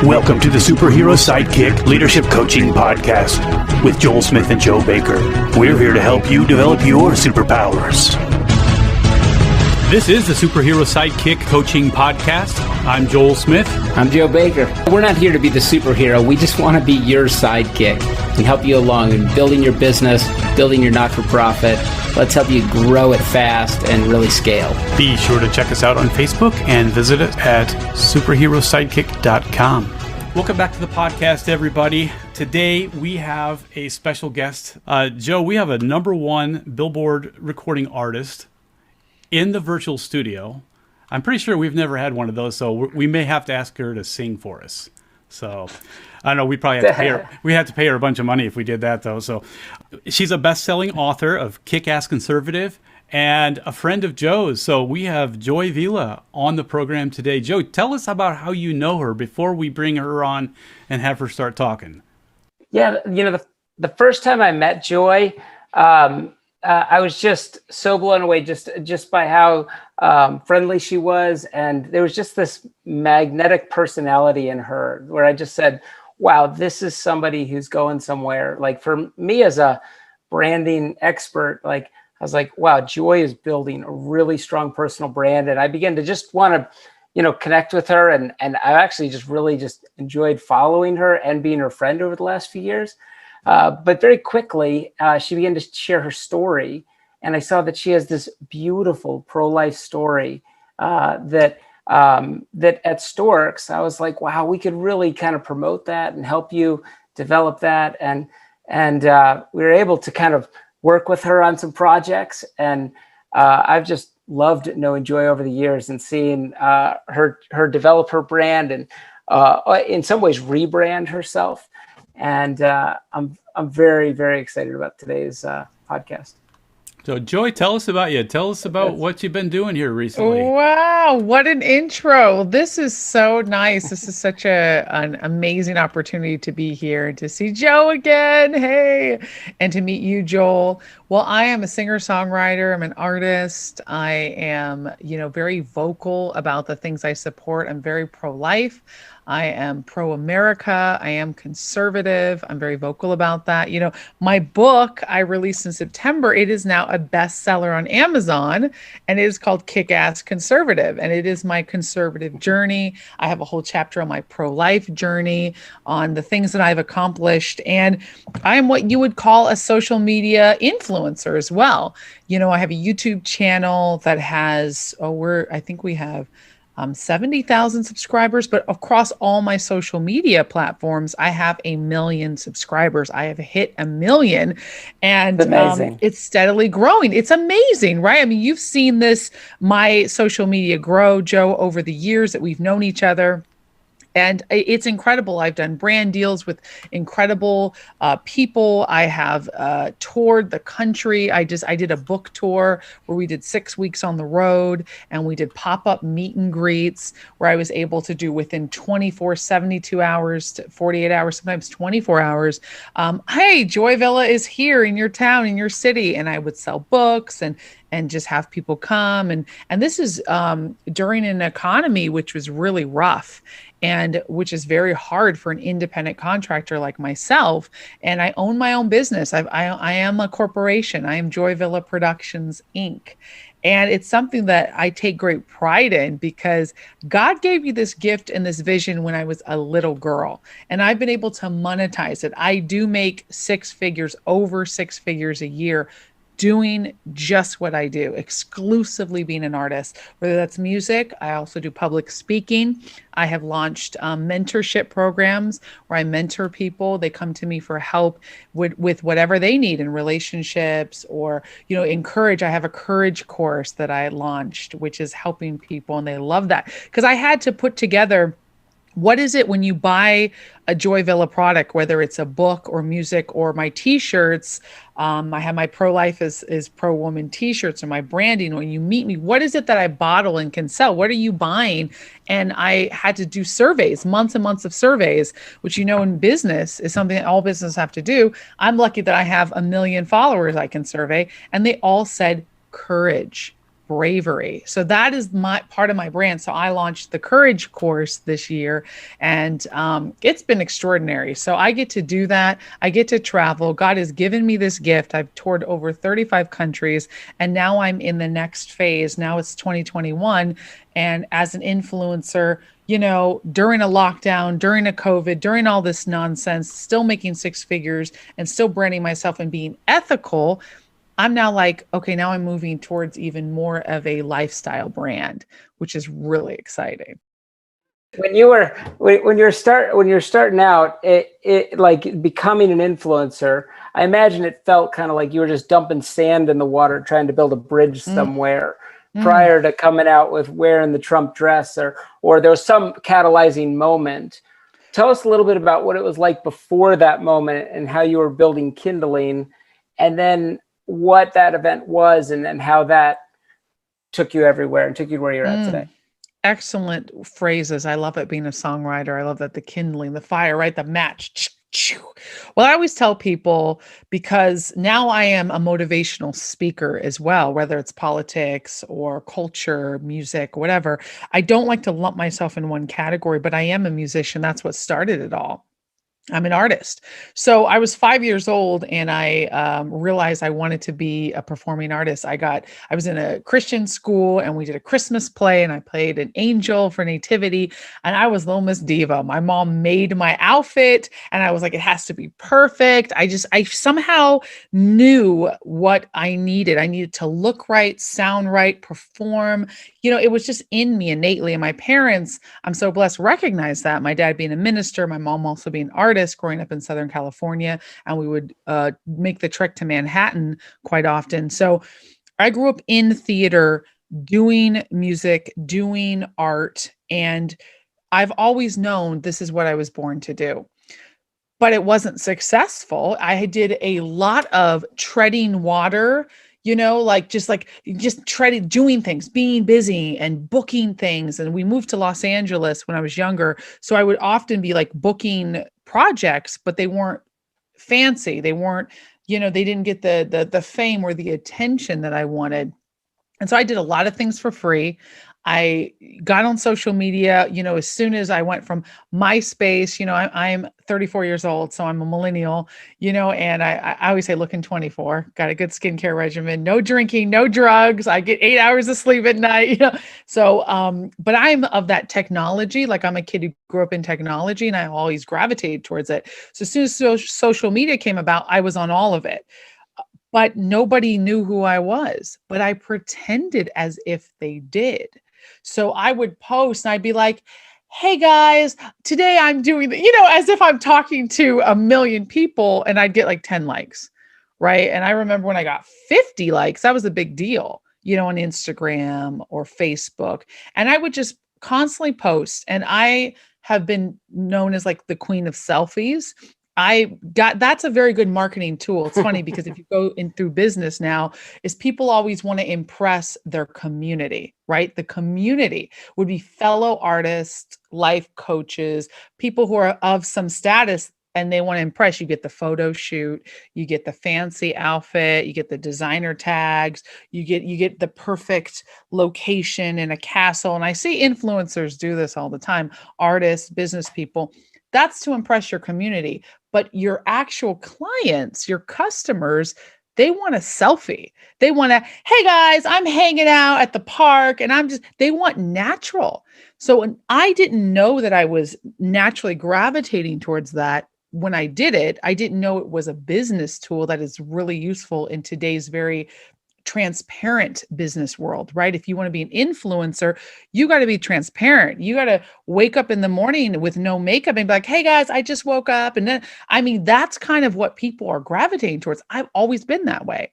Welcome to the Superhero Sidekick Leadership Coaching Podcast with Joel Smith and Joe Baker. We're here to help you develop your superpowers. This is the Superhero Sidekick Coaching Podcast. I'm Joel Smith. I'm Joe Baker. We're not here to be the superhero. We just want to be your sidekick and help you along in building your business, building your not-for-profit. Let's help you grow it fast and really scale. Be sure to check us out on Facebook and visit us at superherosidekick.com. Welcome back to the podcast, everybody. Today we have a special guest. Joe, we have a #1 Billboard recording artist in the virtual studio. I'm pretty sure we've never had one of those, so we may have to ask her to sing for us. So I don't know, we probably have to pay her. We have to pay her a bunch of money if we did that, though. So she's a best-selling author of Kick-Ass Conservative and a friend of Joe's. So we have Joy Vila on the program today. Joe, tell us about how you know her before we bring her on and have her start talking. Yeah, the first time I met Joy, I was just so blown away just by how friendly she was. And there was just this magnetic personality in her where I just said, wow, this is somebody who's going somewhere. Like for me as a branding expert, like I was like, wow, Joy is building a really strong personal brand. And I began to just want to, connect with her. And I actually just really just enjoyed following her and being her friend over the last few years. But very quickly, she began to share her story. And I saw that she has this beautiful pro-life story that at Storks, I was like, wow, we could really kind of promote that and help you develop that. And we were able to kind of work with her on some projects. And I've just loved knowing Joy over the years and seeing her develop her brand and in some ways rebrand herself. And I'm very, very excited about today's podcast. So, Joy, tell us about you. Tell us about what you've been doing here recently. Wow, what an intro. This is so nice. This is such an amazing opportunity to be here and to see Joe again. Hey, and to meet you, Joel. Well, I am a singer-songwriter. I'm an artist. I am, very vocal about the things I support. I'm very pro-life. I am pro-America. I am conservative. I'm very vocal about that. My book I released in September, it is now a bestseller on Amazon, and it is called Kick-Ass Conservative. And it is my conservative journey. I have a whole chapter on my pro-life journey, on the things that I've accomplished. And I am what you would call a social media influencer as well. I have a YouTube channel that has, I think we have 70,000 subscribers, but across all my social media platforms, I have 1 million subscribers. I have hit 1 million, and it's steadily growing. It's amazing, right? I mean, you've seen my social media grow, Joe, over the years that we've known each other. And it's incredible. I've done brand deals with incredible people. I have toured the country. I did a book tour where we did 6 weeks on the road, and we did pop-up meet and greets where I was able to do within 24, 72 hours, to 48 hours, sometimes 24 hours. Hey, Joy Villa is here in your town, in your city. And I would sell books and just have people come. And this is during an economy which was really rough, and which is very hard for an independent contractor like myself. And I own my own business. I am a corporation. I am Joy Villa Productions, Inc. And it's something that I take great pride in because God gave me this gift and this vision when I was a little girl. And I've been able to monetize it. I do make 6 figures, over 6 figures a year, doing just what I do, exclusively being an artist, whether that's music. I also do public speaking. I have launched mentorship programs where I mentor people. They come to me for help with whatever they need in relationships or, encourage. I have a courage course that I launched, which is helping people. And they love that because I had to put together, what is it when you buy a Joy Villa product, whether it's a book or music or my t-shirts? I have my pro-life is pro-woman t-shirts or my branding. When you meet me, what is it that I bottle and can sell? What are you buying? And I had to do surveys, months and months of surveys, which, in business is something that all businesses have to do. I'm lucky that I have 1 million followers I can survey. And they all said courage. bravery. So that is my part of my brand. So I launched the Courage course this year, and it's been extraordinary. So I get to do that. I get to travel. God has given me this gift. I've toured over 35 countries, and now I'm in the next phase. Now it's 2021, and as an influencer, you know, during a lockdown, during a COVID, during all this nonsense, still making six figures and still branding myself and being ethical, I'm now like, okay, now I'm moving towards even more of a lifestyle brand, which is really exciting. When you're starting out, it like becoming an influencer, I imagine it felt kind of like you were just dumping sand in the water trying to build a bridge somewhere prior to coming out with wearing the Trump dress, or there was some catalyzing moment. Tell us a little bit about what it was like before that moment and how you were building Kindling, and then what that event was, and then how that took you everywhere and took you where you're at today. Excellent phrases. I love it being a songwriter. I love that, the kindling, the fire, right? The match. Well, I always tell people, because now I am a motivational speaker as well, whether it's politics or culture, music, whatever. I don't like to lump myself in one category, but I am a musician. That's what started it all. I'm an artist. So I was 5 years old, and I realized I wanted to be a performing artist. I was in a Christian school, and we did a Christmas play, and I played an angel for nativity, and I was Little Miss Diva. My mom made my outfit, and I was like, it has to be perfect. I somehow knew what I needed. I needed to look right, sound right, perform. You know, it was just in me innately. And my parents, I'm so blessed, recognized that. My dad being a minister, my mom also being an artist, growing up in Southern California, and we would make the trek to Manhattan quite often. So I grew up in theater, doing music, doing art, and I've always known this is what I was born to do. But it wasn't successful. I did a lot of treading water, you know, just treading, doing things, being busy and booking things. And we moved to Los Angeles when I was younger. So I would often be like booking projects, but they weren't fancy. They weren't, you know, they didn't get the fame or the attention that I wanted. And so I did a lot of things for free. I got on social media, you know, as soon as I went from MySpace, you know, I'm 34 years old, so I'm a millennial, you know, and I always say looking 24, got a good skincare regimen, no drinking, no drugs. I get 8 hours of sleep at night, you know. So, but I'm of that technology. Like, I'm a kid who grew up in technology, and I always gravitated towards it. So as soon as social media came about, I was on all of it. But nobody knew who I was, but I pretended as if they did. So I would post and I'd be like, hey guys, today I'm doing, you know, as if I'm talking to a million people, and I'd get like 10 likes, right? And I remember when I got 50 likes, that was a big deal, you know, on Instagram or Facebook. And I would just constantly post, and I have been known as like the queen of selfies. That's a very good marketing tool. It's funny because if you go in through business now, is people always want to impress their community, right? The community would be fellow artists, life coaches, people who are of some status, and they want to impress. You get the photo shoot, you get the fancy outfit, you get the designer tags, you get the perfect location in a castle. And I see influencers do this all the time, artists, business people. That's to impress your community. But your actual clients, your customers, they want a selfie. They want to, hey guys, I'm hanging out at the park, and they want natural. So when I didn't know that I was naturally gravitating towards that, when I did it, I didn't know it was a business tool that is really useful in today's very transparent business world, right? If you want to be an influencer, you got to be transparent. You got to wake up in the morning with no makeup and be like, hey guys, I just woke up. And then, I mean, that's kind of what people are gravitating towards. I've always been that way.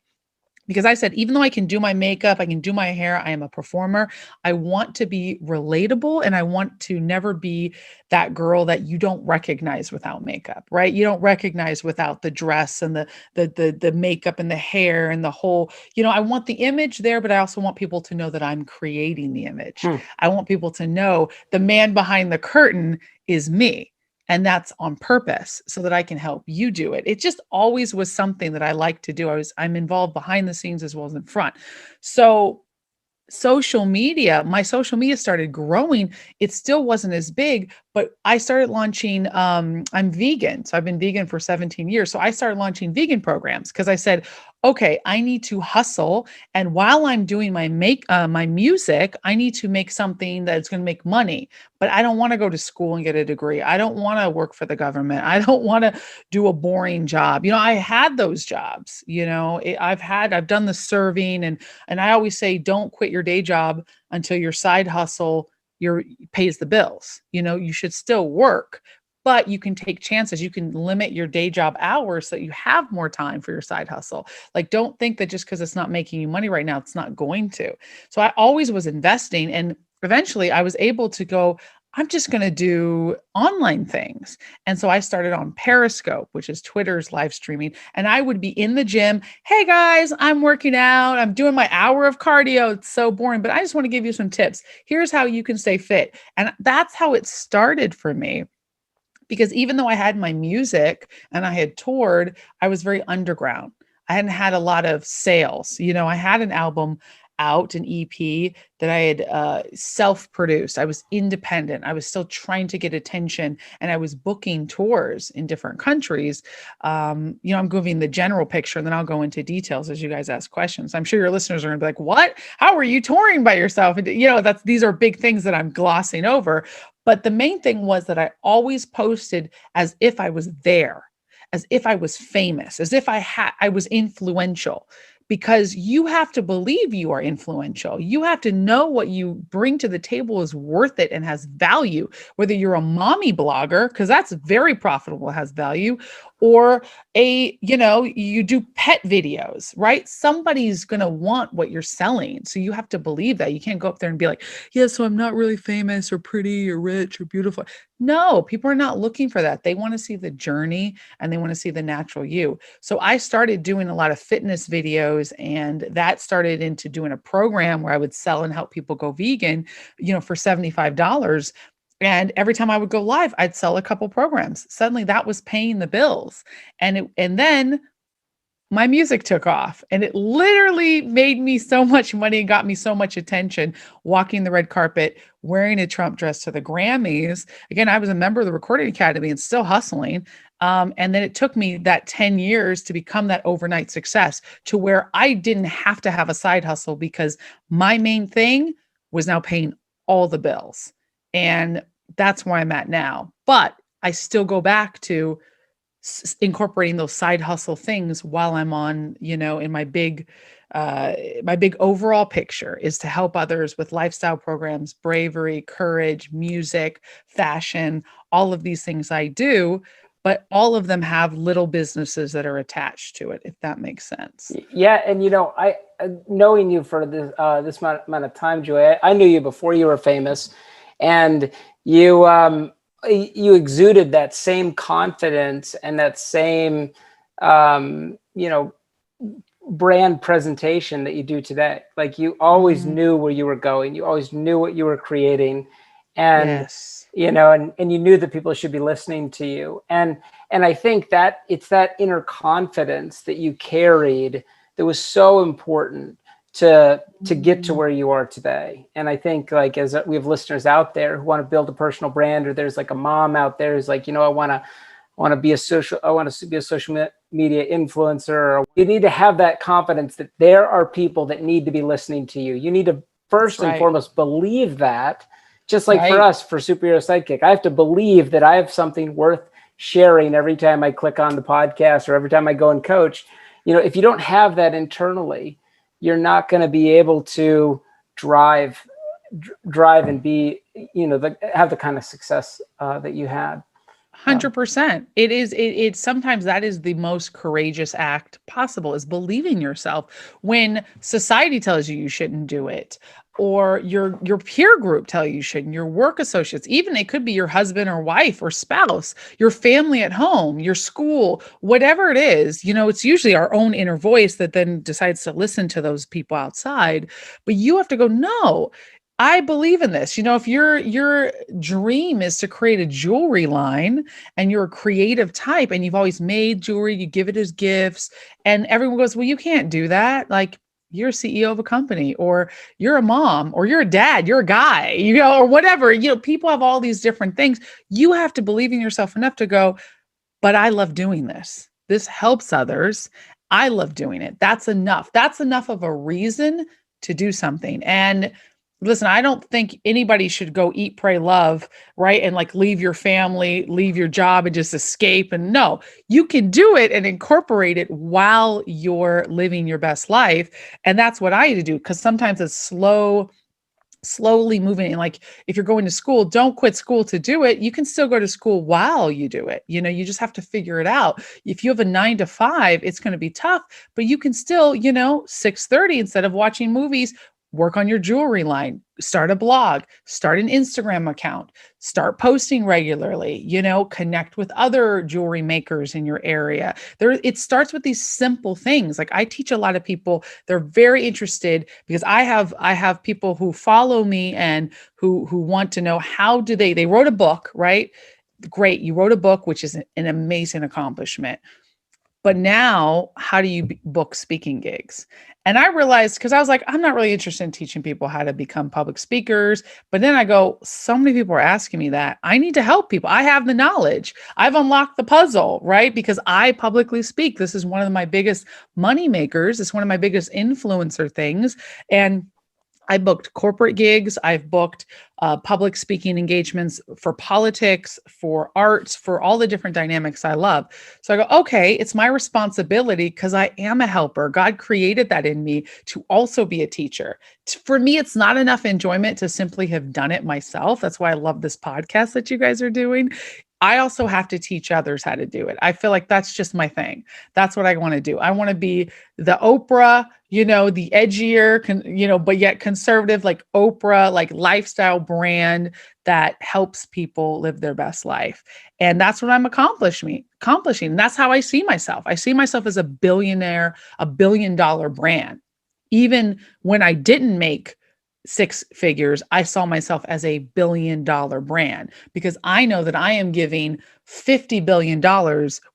Because I said, even though I can do my makeup, I can do my hair, I am a performer, I want to be relatable, and I want to never be that girl that you don't recognize without makeup, right? You don't recognize without the dress and the makeup and the hair and the whole, you know, I want the image there, but I also want people to know that I'm creating the image. I want people to know the man behind the curtain is me. And that's on purpose so that I can help you do it. It just always was something that I like to do. I'm involved behind the scenes as well as in front. So my social media started growing. It still wasn't as big, but I started launching, I'm vegan. So I've been vegan for 17 years. So I started launching vegan programs because I said, okay, I need to hustle. And while I'm doing my music, I need to make something that's going to make money, but I don't want to go to school and get a degree. I don't want to work for the government. I don't want to do a boring job. I had those jobs, I've done the serving, and I always say, don't quit your day job until your side hustle pays the bills. You should still work, but you can take chances. You can limit your day job hours so that you have more time for your side hustle. Like, don't think that just because it's not making you money right now, it's not going to. So I always was investing. And eventually I was able to go, I'm just going to do online things. And so I started on Periscope, which is Twitter's live streaming. And I would be in the gym. Hey guys, I'm working out. I'm doing my hour of cardio. It's so boring, but I just want to give you some tips. Here's how you can stay fit. And that's how it started for me. Because even though I had my music and I had toured, I was very underground. I hadn't had a lot of sales. I had an album out, an EP that I had self-produced. I was independent. I was still trying to get attention, and I was booking tours in different countries. I'm giving the general picture, and then I'll go into details as you guys ask questions. I'm sure your listeners are going to be like, "What? How are you touring by yourself?" And, these are big things that I'm glossing over. But the main thing was that I always posted as if I was there, as if I was famous, as if I was influential. Because you have to believe you are influential. You have to know what you bring to the table is worth it and has value, whether you're a mommy blogger, because that's very profitable, has value, or you do pet videos, right? Somebody's going to want what you're selling. So you have to believe that. You can't go up there and be like, yeah, so I'm not really famous or pretty or rich or beautiful. No, people are not looking for that. They want to see the journey and they want to see the natural you. So I started doing a lot of fitness videos, and that started into doing a program where I would sell and help people go vegan, for $75. And every time I would go live, I'd sell a couple programs. Suddenly that was paying the bills. And then my music took off, and it literally made me so much money and got me so much attention, walking the red carpet, wearing a Trump dress to the Grammys. Again, I was a member of the Recording Academy and still hustling. And then it took me that 10 years to become that overnight success, to where I didn't have to have a side hustle because my main thing was now paying all the bills. And that's where I'm at now. But I still go back to incorporating those side hustle things while I'm on, in my big overall picture is to help others with lifestyle programs, bravery, courage, music, fashion, all of these things I do, but all of them have little businesses that are attached to it, if that makes sense. Yeah. And, I, knowing you for this amount of time, Joy, I knew you before you were famous, and you exuded that same confidence and that same, brand presentation that you do today. Like, you always knew where you were going. You always knew what you were creating. And, yes. And you knew that people should be listening to you. And I think that it's that inner confidence that you carried that was so important to get to where you are today. And I think, like, as we have listeners out there who want to build a personal brand, or there's like a mom out there who's like, I want to be a social media influencer. You need to have that confidence that there are people that need to be listening to you. You need to first and foremost believe that, just like for us, for Superhero Sidekick, I have to believe that I have something worth sharing every time I click on the podcast or every time I go and coach. If you don't have that internally, you're not going to be able to drive and be, have the kind of success that you had. 100%. It's sometimes that is the most courageous act possible, is believing yourself when society tells you shouldn't do it, or your peer group tell you shouldn't, your work associates, even it could be your husband or wife or spouse, your family at home, your school, whatever it is. It's usually our own inner voice that then decides to listen to those people outside. But you have to go, no, I believe in this. If your dream is to create a jewelry line and you're a creative type and you've always made jewelry, you give it as gifts, and everyone goes, well, you can't do that. Like, you're a CEO of a company, or you're a mom, or you're a dad, you're a guy, or whatever. People have all these different things. You have to believe in yourself enough to go, but I love doing this. This helps others. I love doing it. That's enough. That's enough of a reason to do something. And listen, I don't think anybody should go eat, pray, love, right? And like leave your family, leave your job and just escape. And no, you can do it and incorporate it while you're living your best life. And that's what I had to do, because sometimes it's slowly moving. And like, if you're going to school, don't quit school to do it. You can still go to school while you do it. You just have to figure it out. If you have a 9 to 5, it's going to be tough, but you can still, 6:30, instead of watching movies, work on your jewelry line, start a blog, start an Instagram account, start posting regularly, connect with other jewelry makers in your area. It starts with these simple things. Like, I teach a lot of people, they're very interested, because I have people who follow me and who want to know, how do they wrote a book, right? Great. You wrote a book, which is an amazing accomplishment. But now, how do you book speaking gigs? And I realized, because I was like, I'm not really interested in teaching people how to become public speakers. But then I go, so many people are asking me that. I need to help people. I have the knowledge. I've unlocked the puzzle, right? Because I publicly speak. This is one of my biggest money makers. It's one of my biggest influencer things. And I booked corporate gigs. I've booked public speaking engagements for politics, for arts, for all the different dynamics I love. So I go, okay, it's my responsibility, because I am a helper. God created that in me to also be a teacher. For me, it's not enough enjoyment to simply have done it myself. That's why I love this podcast that you guys are doing. I also have to teach others how to do it. I feel like that's just my thing. That's what I want to do. I want to be the Oprah, the edgier, but yet conservative, like Oprah, like lifestyle brand that helps people live their best life. And that's what I'm accomplishing. That's how I see myself. I see myself as a billionaire, $1 billion brand. Even when I didn't make 6 figures, I saw myself as a $1 billion brand, because I know that I am giving $50 billion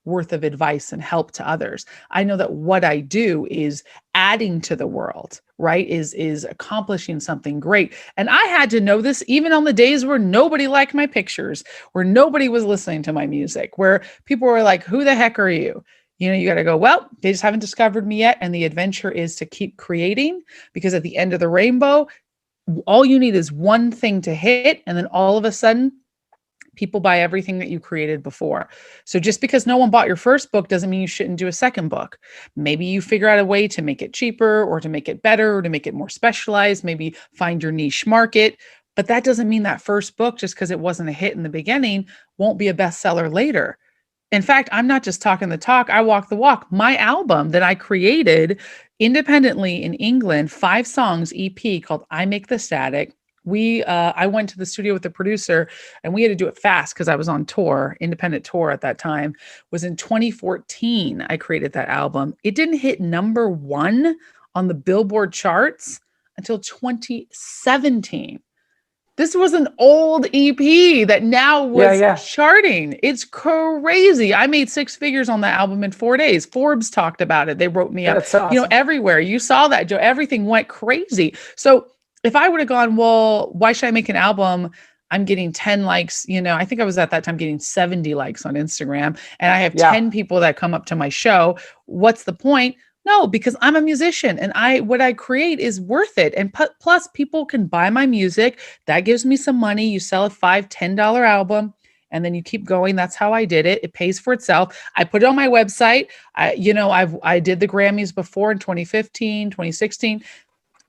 worth of advice and help to others. I know that what I do is adding to the world, right? Is accomplishing something great. And I had to know this even on the days where nobody liked my pictures, where nobody was listening to my music, where people were like, who the heck are you? You got to go, well, they just haven't discovered me yet. And the adventure is to keep creating, because at the end of the rainbow, all you need is one thing to hit, and then all of a sudden, people buy everything that you created before. So just because no one bought your first book doesn't mean you shouldn't do a second book. Maybe you figure out a way to make it cheaper, or to make it better, or to make it more specialized, maybe find your niche market. But that doesn't mean that first book, just because it wasn't a hit in the beginning, won't be a bestseller later. In fact, I'm not just talking the talk, I walk the walk. My album that I created independently in England, 5 songs EP called I Make the Static. I went to the studio with the producer, and we had to do it fast because I was on tour, independent tour at that time. Was in 2014, I created that album. It didn't hit number 1 on the Billboard charts until 2017. This was an old EP that now was charting. It's crazy. I made 6 figures on that album in 4 days. Forbes talked about it. They wrote me up, awesome. Everywhere. You saw that, Joe. Everything went crazy. So if I would have gone, well, why should I make an album? I'm getting 10 likes. I think I was at that time getting 70 likes on Instagram, and I have 10 people that come up to my show. What's the point? No, because I'm a musician, and what I create is worth it. And plus, people can buy my music. That gives me some money. You sell a $5, $10 album, and then you keep going. That's how I did it. It pays for itself. I put it on my website. I did the Grammys before in 2015, 2016.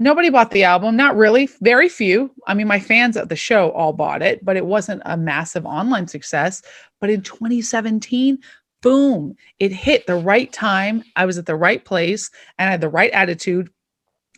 Nobody bought the album. Not really. Very few. I mean, my fans at the show all bought it, but it wasn't a massive online success. But in 2017, boom, it hit the right time. I was at the right place, and I had the right attitude.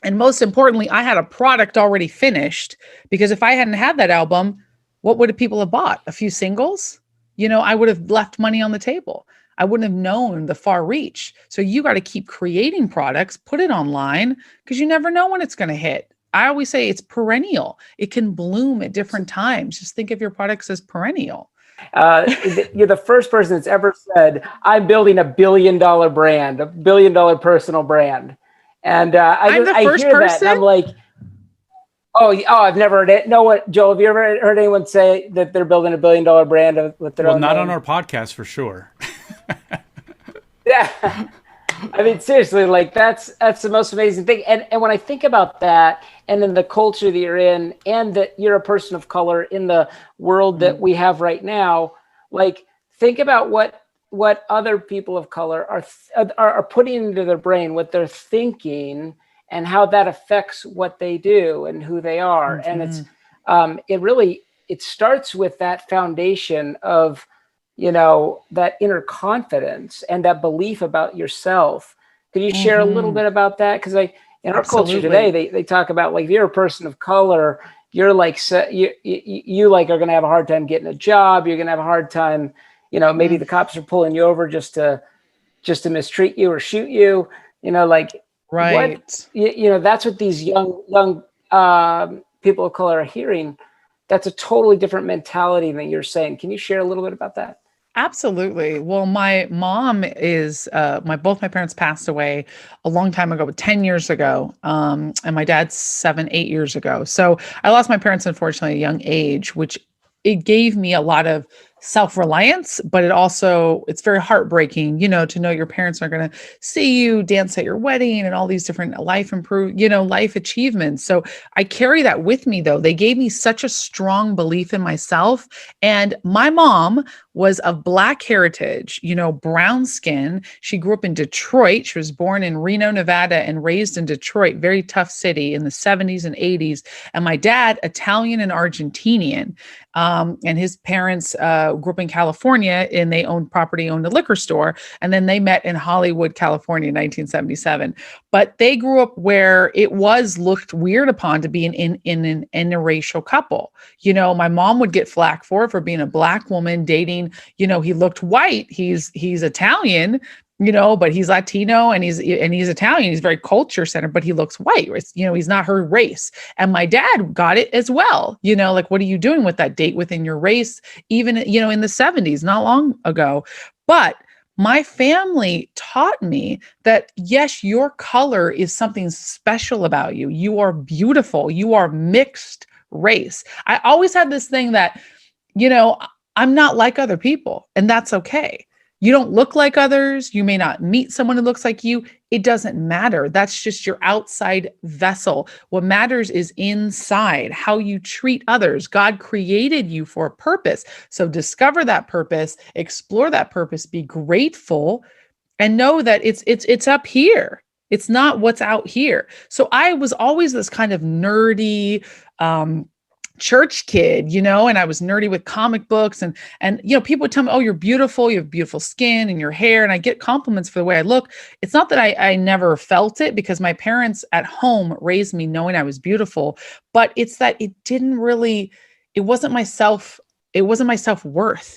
And most importantly, I had a product already finished, because if I hadn't had that album, what would people have bought? A few singles? I would have left money on the table. I wouldn't have known the far reach. So you got to keep creating products, put it online, because you never know when it's going to hit. I always say it's perennial. It can bloom at different times. Just think of your products as perennial. You're the first person that's ever said, I'm building $1 billion brand, $1 billion personal brand. And I'm the I first hear that, and I'm person? like, I've never heard it. No, what, Joel? Have you ever heard anyone say that they're building $1 billion brand with their Well, own not on name? our podcast for sure. Yeah. I mean, seriously, like that's the most amazing thing. And when I think about that, and in the culture that you're in, and that you're a person of color in the world that we have right now, like think about what other people of color are putting into their brain, what they're thinking, and how that affects what they do and who they are. And it starts with that foundation of that inner confidence and that belief about yourself. Could you share a little bit about that? Because in our culture today, Absolutely. they talk about, like, if you're a person of color, you're like, you like are going to have a hard time getting a job. You're going to have a hard time, maybe the cops are pulling you over just to mistreat you or shoot you. Like what, Right. that's what these young people of color are hearing. That's a totally different mentality than you're saying. Can you share a little bit about that? Absolutely. Well, my mom is both my parents passed away a long time ago, 10 years ago. And my dad's 7, 8 years ago. So I lost my parents, unfortunately, at a young age, which it gave me a lot of self-reliance, but it's very heartbreaking, to know your parents are going to see you dance at your wedding and all these different life achievements. So I carry that with me, though. They gave me such a strong belief in myself. And my mom was of Black heritage, brown skin. She grew up in Detroit. She was born in Reno, Nevada, and raised in Detroit, very tough city in the 70s and 80s. And my dad, Italian and Argentinian. And his parents grew up in California, and they owned a liquor store. And then they met in Hollywood, California in 1977. But they grew up where it was looked weird upon to be in an interracial couple. My mom would get flack for being a Black woman dating, he looked white. He's Italian, but he's Latino and he's Italian. He's very culture centered, but he looks white. He's not her race. And my dad got it as well. Like, what are you doing with that date within your race? Even, in the 70s, not long ago. But my family taught me that, yes, your color is something special about you. You are beautiful. You are mixed race. I always had this thing that, I'm not like other people, and that's okay. You don't look like others. You may not meet someone who looks like you. It doesn't matter. That's just your outside vessel. What matters is inside, how you treat others. God created you for a purpose. So discover that purpose, explore that purpose, be grateful, and know that it's up here. It's not what's out here. So I was always this kind of nerdy, church kid, and I was nerdy with comic books and people would tell me, oh, you're beautiful. You have beautiful skin and your hair. And I get compliments for the way I look. It's not that I never felt it, because my parents at home raised me knowing I was beautiful, but it's that it wasn't my self-worth,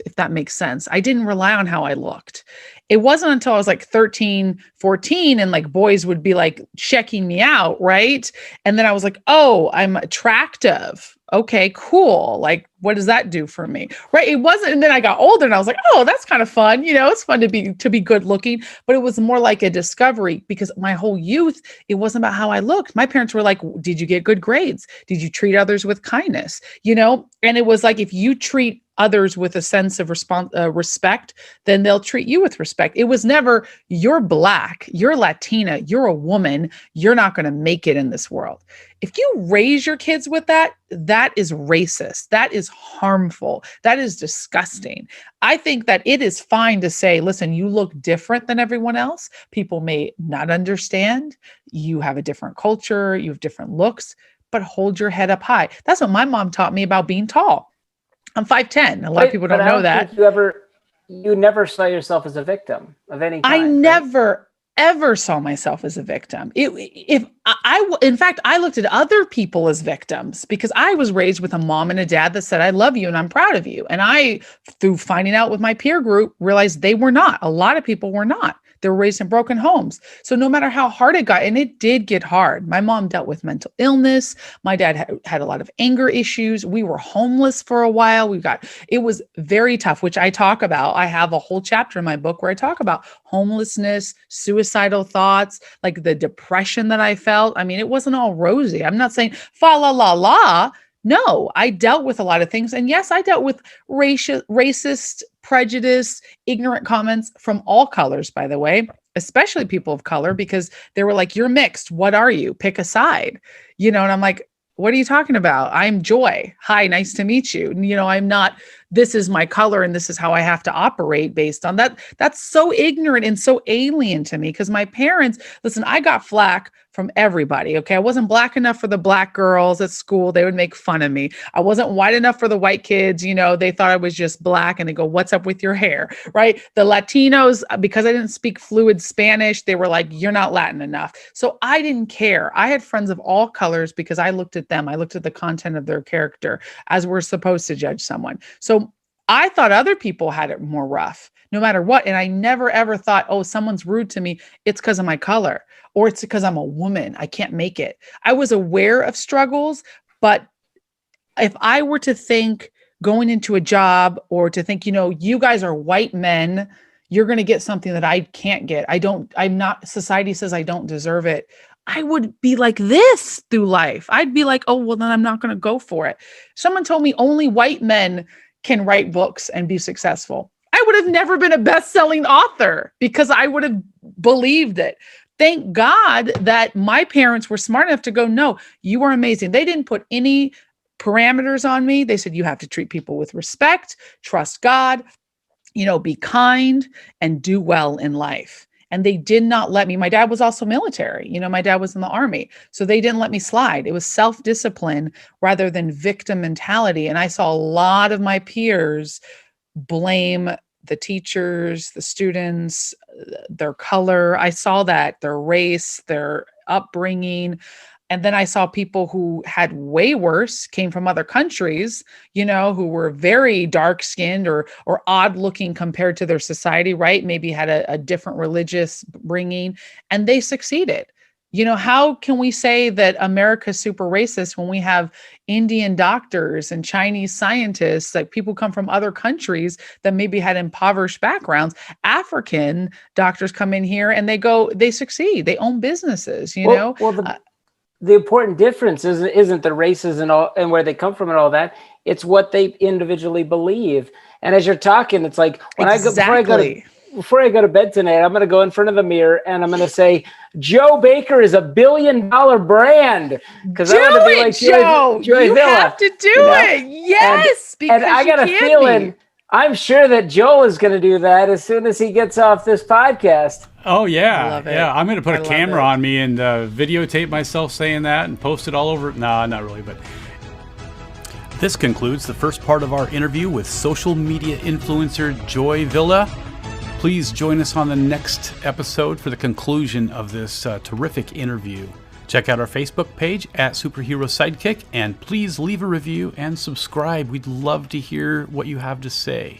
if that makes sense. I didn't rely on how I looked. It wasn't until I was like 13, 14, and like boys would be like checking me out, right? And then I was like, oh, I'm attractive. Okay, cool. Like, what does that do for me? Right. It wasn't. And then I got older and I was like, oh, that's kind of fun. It's fun to be good looking, but it was more like a discovery, because my whole youth, it wasn't about how I looked. My parents were like, did you get good grades? Did you treat others with kindness? And it was like, if you treat others with a sense of respect, then they'll treat you with respect. It was never, you're Black, you're Latina, you're a woman, you're not going to make it in this world. If you raise your kids with that, that is racist. That is harmful. That is disgusting. I think that it is fine to say, listen, you look different than everyone else. People may not understand. You have a different culture, you have different looks, but hold your head up high. That's what my mom taught me about being tall. I'm 5'10". A lot of people don't know that. You never saw yourself as a victim of any kind. I never, ever saw myself as a victim. If in fact, I looked at other people as victims because I was raised with a mom and a dad that said, I love you and I'm proud of you. And I, through finding out with my peer group, realized they were not. A lot of people were not. They were raised in broken homes. So no matter how hard it got, and it did get hard. My mom dealt with mental illness. My dad had a lot of anger issues. We were homeless for a while. It was very tough, which I talk about. I have a whole chapter in my book where I talk about homelessness, suicidal thoughts, like the depression that I felt. I mean, it wasn't all rosy. I'm not saying fa la la la. No, I dealt with a lot of things. And yes, I dealt with racist, prejudice, ignorant comments from all colors, by the way, especially people of color, because they were like, you're mixed. What are you? Pick a side, and I'm like, what are you talking about? I'm Joy. Hi, nice to meet you. I'm not, this is my color and this is how I have to operate based on that. That's so ignorant and so alien to me because my parents, listen, I got flack from everybody. Okay. I wasn't black enough for the black girls at school. They would make fun of me. I wasn't white enough for the white kids. They thought I was just black and they go, what's up with your hair? Right. The Latinos, because I didn't speak fluid Spanish, they were like, you're not Latin enough. So I didn't care. I had friends of all colors because I looked at them. I looked at the content of their character as we're supposed to judge someone. So I thought other people had it more rough, no matter what. And I never, ever thought, oh, someone's rude to me. It's because of my color or it's because I'm a woman. I can't make it. I was aware of struggles, but if I were to think going into a job or to think, you guys are white men, you're going to get something that I can't get. Society says I don't deserve it. I would be like this through life. I'd be like, oh, well, then I'm not going to go for it. Someone told me only white men can write books and be successful. I would have never been a best-selling author because I would have believed it. Thank God that my parents were smart enough to go, no, you are amazing. They didn't put any parameters on me. They said, you have to treat people with respect, trust God, be kind and do well in life. And they did not let me. My dad was also military. My dad was in the Army. So they didn't let me slide. It was self-discipline rather than victim mentality. And I saw a lot of my peers blame the teachers, the students, their color. I saw that, their race, their upbringing. And then I saw people who had way worse, came from other countries, who were very dark skinned or odd looking compared to their society, right? Maybe had a different religious bringing and they succeeded. How can we say that America's super racist when we have Indian doctors and Chinese scientists, like people come from other countries that maybe had impoverished backgrounds? African doctors come in here and they succeed. They own businesses, Well, the important difference isn't the races and all and where they come from and all that. It's what they individually believe. And as you're talking, it's like before I go to bed tonight, I'm going to go in front of the mirror and I'm going to say, Joe Baker is $1 billion brand. Because I want to be like Joe. Joy you Villa, have to do it. Yes. And I got a feeling, I'm sure that Joel is going to do that as soon as he gets off this podcast. Oh, yeah. I love it. Yeah, I'm going to put a camera on me and videotape myself saying that and post it all over. No, not really, but this concludes the first part of our interview with social media influencer Joy Villa. Please join us on the next episode for the conclusion of this terrific interview. Check out our Facebook page at Superhero Sidekick and please leave a review and subscribe. We'd love to hear what you have to say.